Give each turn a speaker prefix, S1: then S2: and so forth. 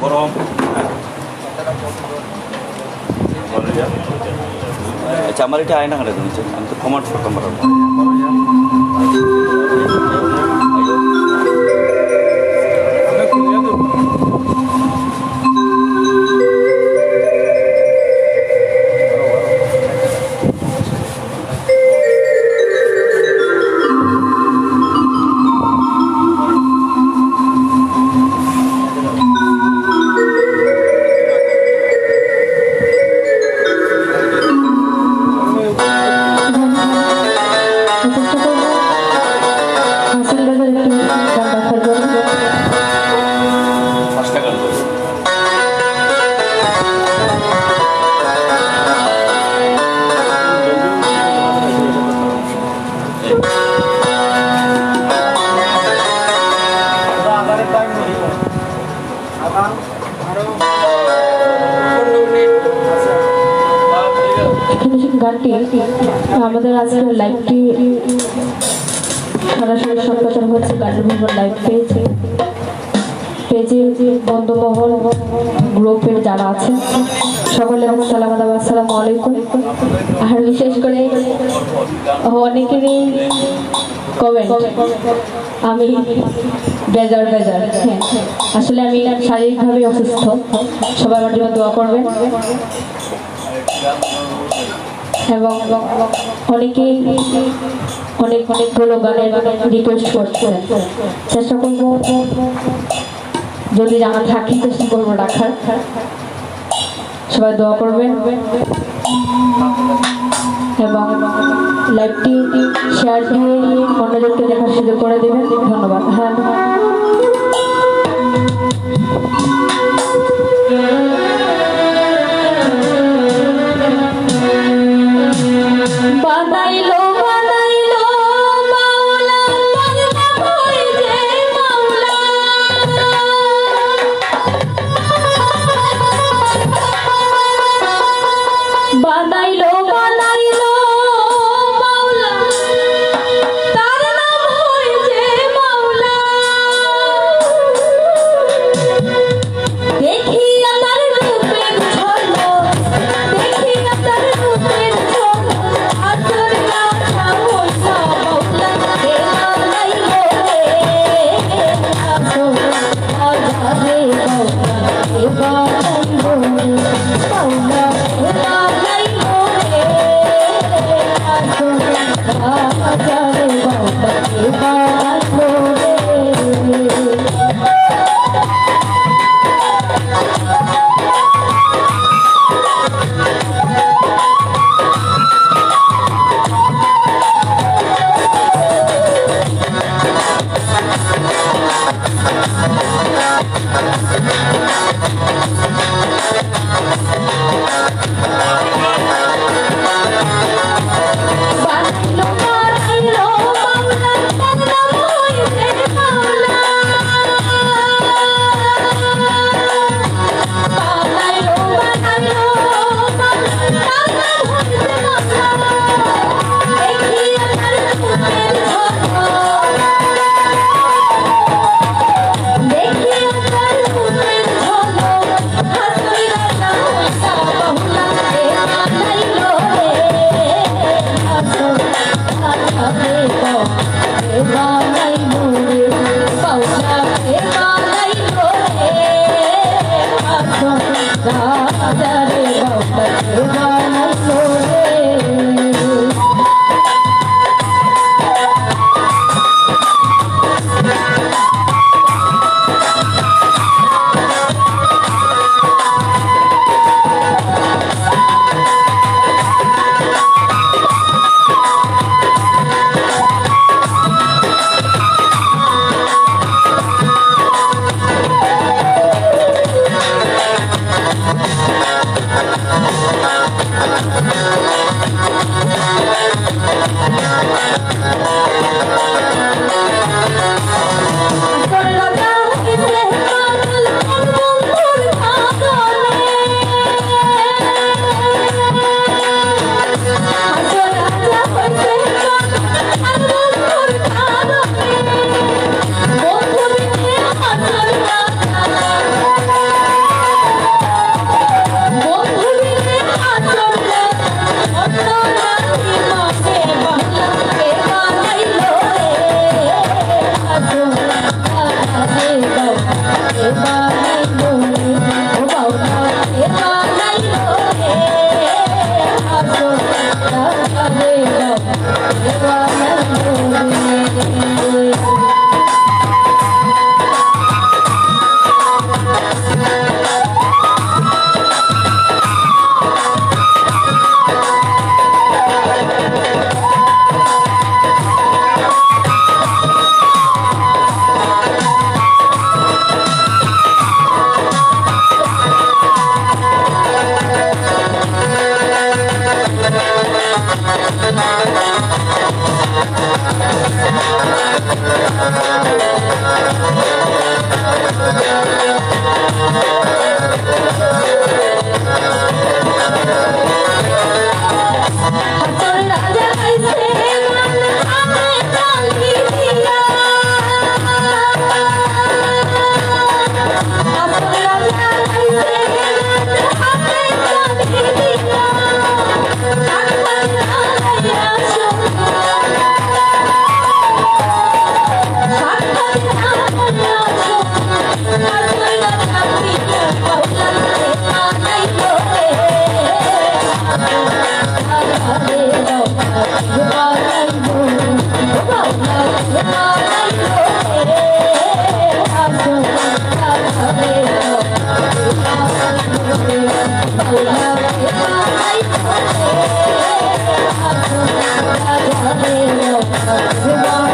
S1: গরম আচ্ছা আমার এটা আয়না কাটা দিচ্ছে আমি তো কমান্ড করতাম পারবো
S2: গানটি আমাদের আজকের লাইভটি সরাসরি সম্প্রচার হচ্ছে গানের ভবন লাইভ পেজে বন্ধুমহল গ্রুপের যারা আছে সকলে আসসালামু আলাইকুম। আর বিশেষ করে অনেকেরই কমেন্ট আমি বেজার হ্যাঁ আসলে আমি শারীরিকভাবে অসুস্থ, সবাই আমার জন্য দোয়া করবেন এবং অনেকেই অনেকগুলো গানের রিকোয়েস্ট করছেন, চেষ্টা করবো যদি জানা থাকি চেষ্টা করবো রাখার। সবাই দোয়া করবেন এবং লাইভটি শেয়ার দিয়ে অন্যদেরকে দেখার সুযোগ করে দেবেন। ধন্যবাদ। হ্যাঁ Bye.